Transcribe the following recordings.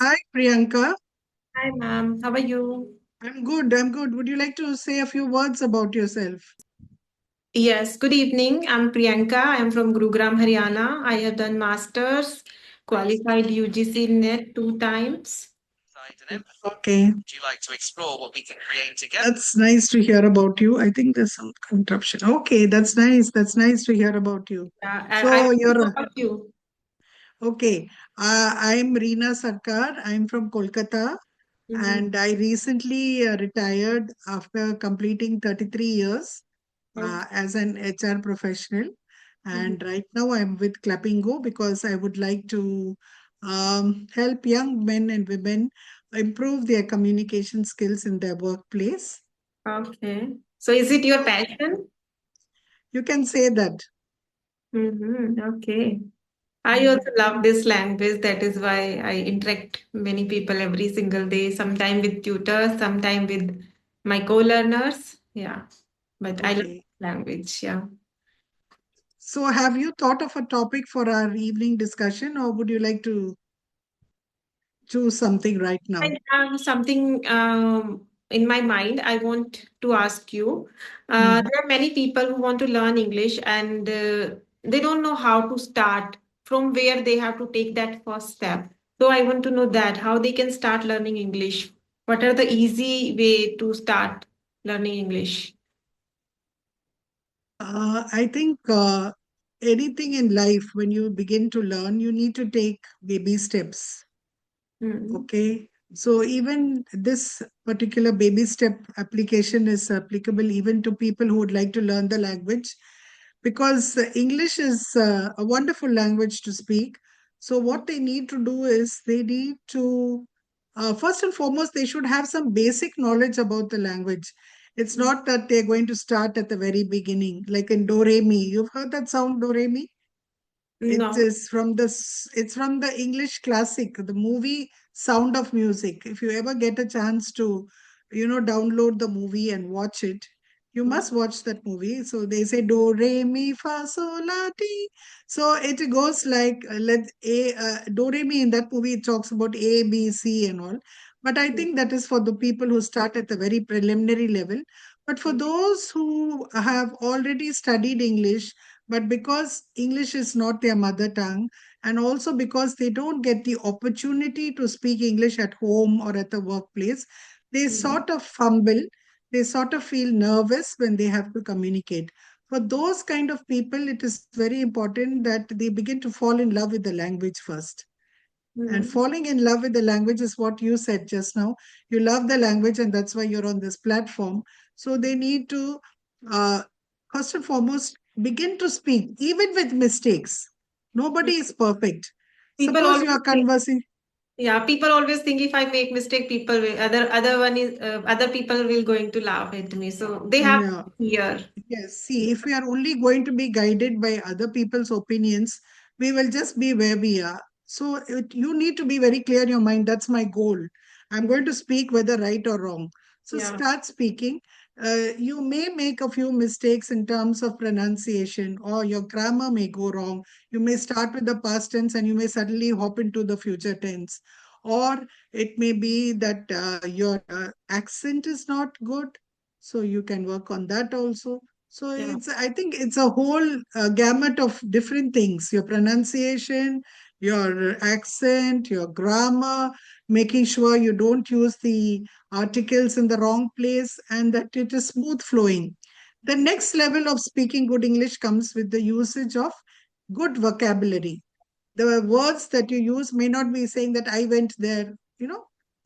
Hi, Priyanka. Hi, ma'am. How are you? I'm good. I'm good. Would you like to say a few words about yourself? Yes, good evening. I'm Priyanka. I'm from Gurugram, Haryana. I have done masters, qualified UGC NET 2 times. Okay. Would you like to explore what we can create together? That's nice to hear about you. I think there's some interruption. Okay, that's nice. That's nice to hear about you. I So know you're about you. okay. I'm Reena Sarkar. I'm from Kolkata, Mm-hmm. and I recently retired after completing 33 years Okay. as an HR professional. Mhm. And right now I'm with Clapingo because I would like to help young men and women improve their communication skills in their workplace. Okay. So is it your So passion? you can say that. Mm-hmm. Okay. I Mhm. also love this language. That is why I interact many people every single day, sometime with tutors, sometime with my co-learners. Yeah. But I love Okay. language. Yeah. So have you thought of a topic for our evening discussion, or would you like to choose something right now? I have something in my mind. I want to ask you. Mhm. There are many people who want to learn English and they don't know how to start, from where they have to take that first step. So I want to know that how they can start learning English. What are the easy way to start learning English? I think anything in life, when you begin to learn, you need to take baby steps. Hmm. Okay. So even this particular baby step application is applicable even to people who would like to learn the language because English is a wonderful language to speak. So what they need to do is they need to, first and foremost, they should have some basic knowledge about the language. It's not that they're going to start at the very beginning, like in do re mi. You've heard that sound do re mi? It No. is from it's from the English classic, the movie Sound of Music. If you ever get a chance to, download the movie and watch it, you must watch that movie. So they say do re mi fa sol la ti. So it goes like let a do re mi in that movie. It talks about A, B, C, and all. But I think that is for the people who start at the very preliminary level. But for those who have already studied English, but because English is not their mother tongue, and also because they don't get the opportunity to speak English at home or at the workplace, they sort of fumble, they sort of feel nervous when they have to communicate. For those kind of people, it is very important that they begin to fall in love with the language first. And Mm-hmm. falling in love with the language is what you said just now. You love the language, and that's why you're on this platform. So they need to, uh, first and foremost, begin to speak, even with mistakes. Nobody is perfect. People Suppose you always are think. conversing. Yeah, people always think if I make mistake, people will other people will going to laugh at me. So they have Yeah. fear. Yes, see, if we are only going to be guided by other people's opinions, we will just be where we are. So you need to be very clear in your mind. That's my goal. I'm going to speak whether right or wrong. So Yeah, start speaking. You may make a few mistakes in terms of pronunciation, or your grammar may go wrong. You may start with the past tense and you may suddenly hop into the future tense. Or it may be that your accent is not good. So you can work on that also. So yeah, I think it's a whole gamut of different things: your pronunciation, your accent, your grammar, making sure you don't use the articles in the wrong place, and that it is smooth flowing. The next level of speaking good English comes with the usage of good vocabulary. The words that you use may not be saying that I went there,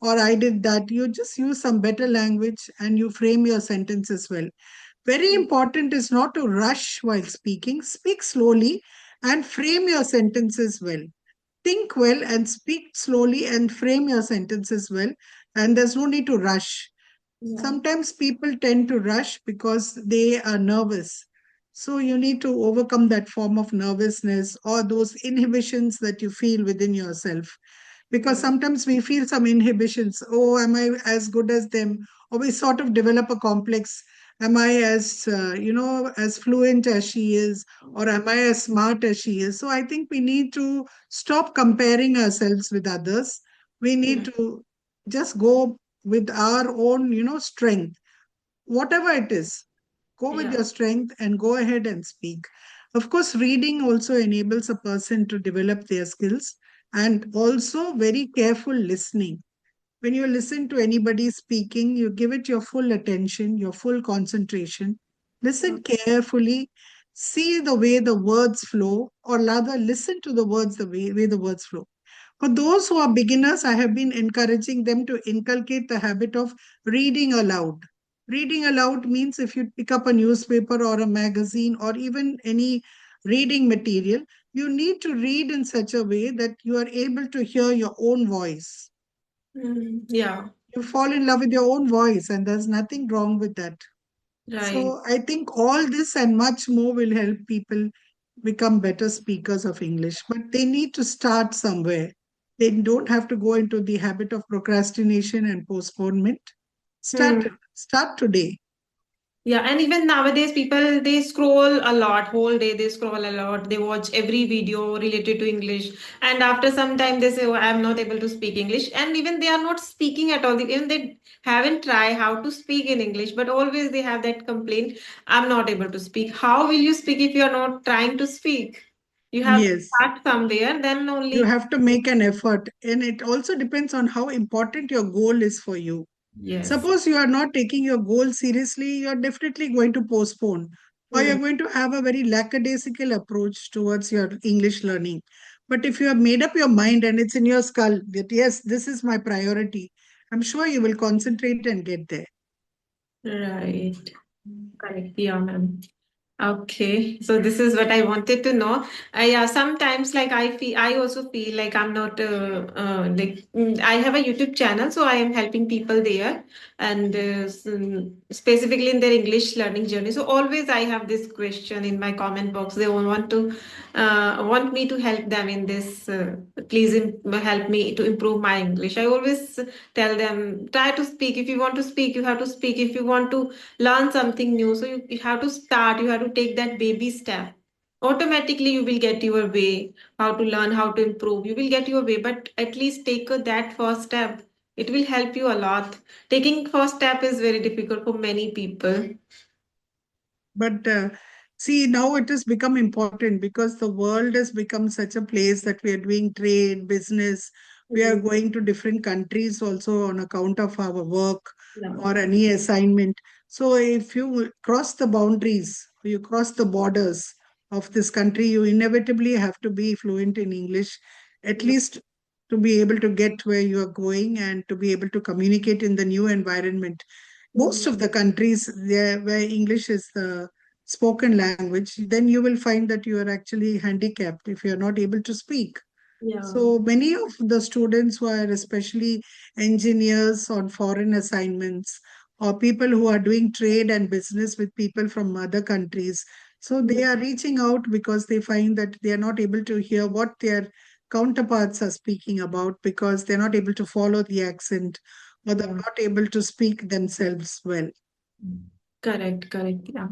or I did that. You just use some better language and you frame your sentences well. Very important is not to rush while speaking. Speak slowly and frame your sentences well. Think well and speak slowly and frame your sentences well. And there's no need to rush. yeah, Sometimes people tend to rush because they are nervous. So you need to overcome that form of nervousness or those inhibitions that you feel within yourself. Because yeah, sometimes we feel some inhibitions. Oh, am I as good as them? Or we sort of develop a complex. Am I as, as fluent as she is? Or am I as smart as she is? So I think we need to stop comparing ourselves with others. We need Yeah. to just go with our own, strength, whatever it is. Go with Yeah. your strength and go ahead and speak. Of course, reading also enables a person to develop their skills, and also very careful listening. When you listen to anybody speaking, you give it your full attention, your full concentration. Yeah. Listen carefully, see the way the words flow, or rather, listen to the words way the words flow. For those who are beginners, I have been encouraging them to inculcate the habit of reading aloud. Reading aloud means if you pick up a newspaper or a magazine or even any reading material, you need to read in such a way that you are able to hear your own voice. Yeah. You fall in love with your own voice, and there's nothing wrong with that. Right. So I think all this and much more will help people become better speakers of English, but they need to start somewhere. They don't have to go into the habit of procrastination and postponement. Hmm. Start today. Yeah, and even nowadays, people they scroll a lot, whole day they scroll a lot. They watch every video related to English, and after some time they say, "Oh, I'm not able to speak English," and even they are not speaking at all. Even they haven't tried how to speak in English, but always they have that complaint, "I'm not able to speak." How will you speak if you are not trying to speak? You have to Yes. start somewhere, then You only. have to make an effort, and it also depends on how important your goal is for you. Yes. Suppose you are not taking your goal seriously, you're definitely going to postpone, or Hmm. you're going to have a very lackadaisical approach towards your English learning. But if you have made up your mind and it's in your skull that, yes, this is my priority, I'm sure you will concentrate and get there. Right. Correct. Yeah, ma'am. Okay, so this is what I wanted to know. Yeah, sometimes like I also feel like I'm not I have a YouTube channel, so I am helping people there, and specifically in their English learning journey. So always I have this question in my comment box. They want to want me to help them in this. Please help me to improve my English. I always tell them try to speak. If you want to speak, you have to speak. If you want to learn something new, so you have to start, you have to take that baby step. Automatically you will get your way, how to learn, how to improve, you will get your way, but at least take that first step. It will help you a lot. Taking first step is very difficult for many people. But see, now it has become important because the world has become such a place that we are doing trade, business. We are Mm, going to different countries also on account of our work yeah. or any assignment. So if you cross the boundaries, you cross the borders of this country, you inevitably have to be fluent in English, at Yeah. least to be able to get where you are going and to be able to communicate in the new environment. Most Mm, of the countries there where English is the spoken language, then you will find that you are actually handicapped if you are not able to speak. yeah. So many of the students who are especially engineers on foreign assignments or people who are doing trade and business with people from other countries, so they Mm, are reaching out because they find that they are not able to hear what their counterparts are speaking about because they're not able to follow the accent or they're yeah. not able to speak themselves well. Correct, correct, yeah.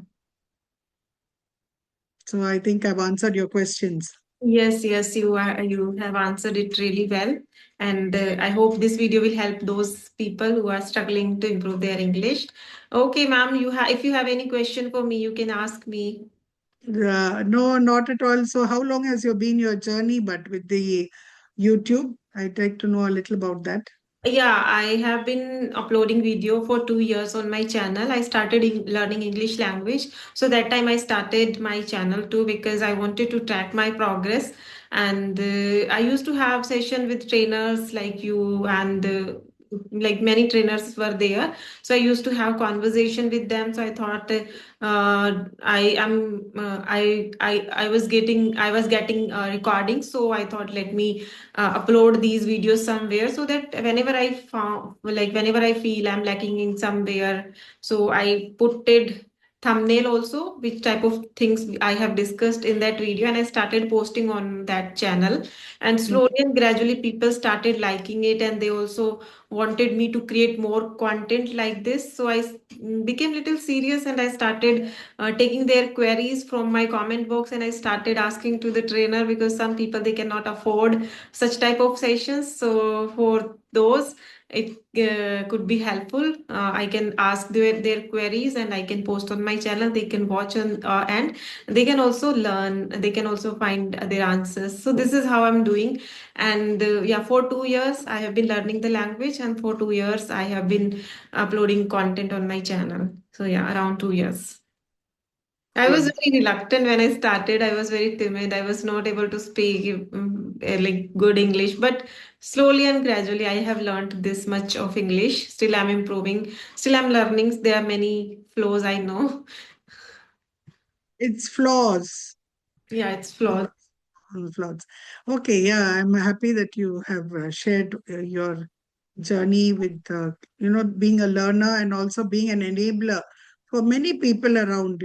So I think I've answered your questions. Yes, yes, you have answered it really well, and I hope this video will help those people who are struggling to improve their English. Okay, ma'am, you have if you have any question for me, you can ask me. No, not at all. So how long has you been your journey, but with the YouTube? I'd like to know a little about that. Yeah, I have been uploading video for 2 years on my channel. I started learning English language. So that time I started my channel too because I wanted to track my progress. And I used to have session with trainers like you and like many trainers were there. So I used to have conversation with them. So I thought I was getting recording. So I thought let me upload these videos somewhere so that whenever I feel I'm lacking in somewhere, so I put it thumbnail also, which type of things I have discussed in that video, and I started posting on that channel. And slowly Okay. and gradually, people started liking it, and they also wanted me to create more content like this. So became little serious, and I started taking their queries from my comment box, and I started asking to the trainer, because some people they cannot afford such type of sessions. So for those, it could be helpful. I can ask their queries, and I can post on my channel. They can watch, and they can also learn. They can also find their answers. So this is how I'm doing. And yeah, for 2 years, I have been learning the language, and for 2 years, I have been uploading content on my channel. So yeah, around 2 years. I was Good. very reluctant when I started. I was very timid. I was not able to speak like good English, but slowly and gradually, I have learned this much of English. Still, I'm improving. Still, I'm learning. There are many flaws I know. It's flaws. Yeah, it's Flaws. flaws. Flaws. Okay, yeah, I'm happy that you have shared your journey with, being a learner and also being an enabler for many people around,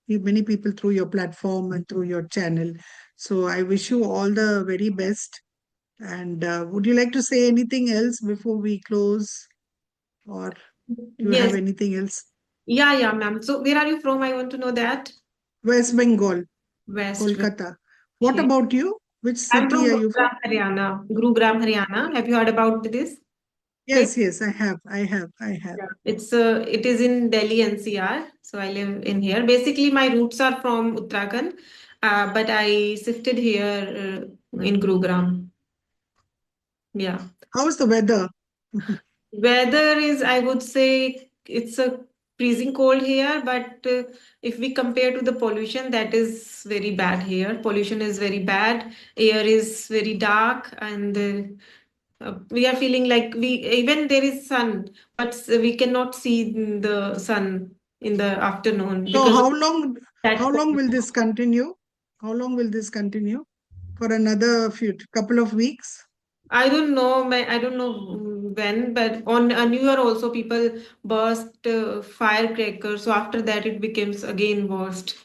many people through your platform and through your channel. So I wish you all the very best. And would you like to say anything else before we close, or do you have Yes. anything else? Yeah, ma'am. So, where are you from? I want to know that. West Bengal, West. Kolkata. What Okay. about you? Which I'm city from are you from? Gurugram, Haryana. Gurugram, Haryana. Have you heard about this? Yes, yes, I have. I have. I have. Yeah. It is in Delhi NCR. So I live in here. Basically, my roots are from Uttarakhand, but I shifted here in Gurugram. Yeah. How's the weather? Weather is, I would say, it's a freezing cold here, but if we compare to the pollution, that is very bad here. Pollution is very bad. Air is very dark, and we are feeling like we even there is sun, but we cannot see the sun in the afternoon So because of that how long will pollution. this continue? How long will this continue? For another few couple of weeks? I don't know, I don't know when, but on a New Year also people burst firecrackers. So after that, it becomes again worst.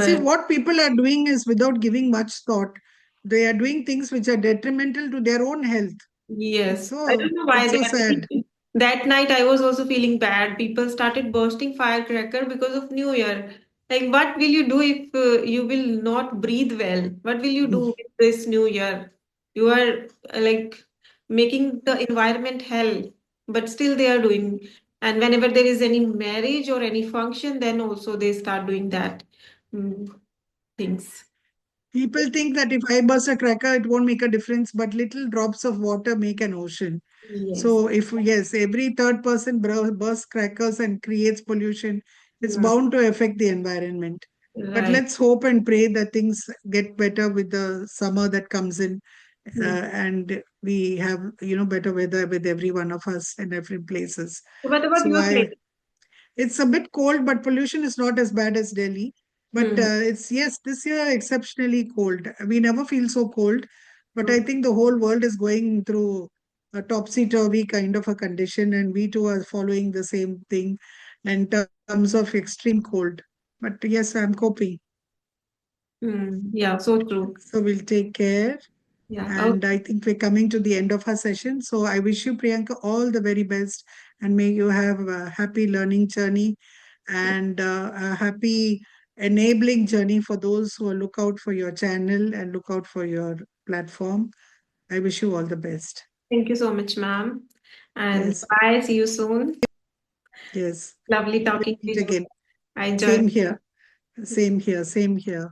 See, But what people are doing is without giving much thought, they are doing things which are detrimental to their own health. yes, I don't know why It's they so are sad. doing. That night I was also feeling bad. People started bursting firecracker because of New Year. Like, what will you do if you will not breathe well? What will you do with this New Year? You are like making the environment hell, but still they are doing. And whenever there is any marriage or any function, then also they start doing that mm, things. People think that if I burst a cracker, it won't make a difference, but little drops of water make an ocean. Yes. So, if yes, every third person bursts crackers and creates pollution, it's Yeah. bound to affect the environment. But Right. let's hope and pray that things get better with the summer that comes in, Hmm. and we have better weather with every one of us in different places. What about So your I place? it's a bit cold, but pollution is not as bad as Delhi. But Hmm. it's, yes, this year exceptionally cold. We never feel so cold, but I Hmm. think the whole world is going through a topsy-turvy kind of a condition, and we too are following the same thing in terms of extreme cold. But yes, I'm coping. Hmm. Yeah, so true. So we'll take care. Yeah. And I Okay. think we're coming to the end of our session. So I wish you, Priyanka, all the very best, and may you have a happy learning journey and a happy enabling journey for those who look out for your channel and look out for your platform. I wish you all the best. Thank you so much, ma'am. And Yes, bye. See you soon. yes. Lovely We'll talking to meet you. again. I enjoyed. Same here. Same here. Same here.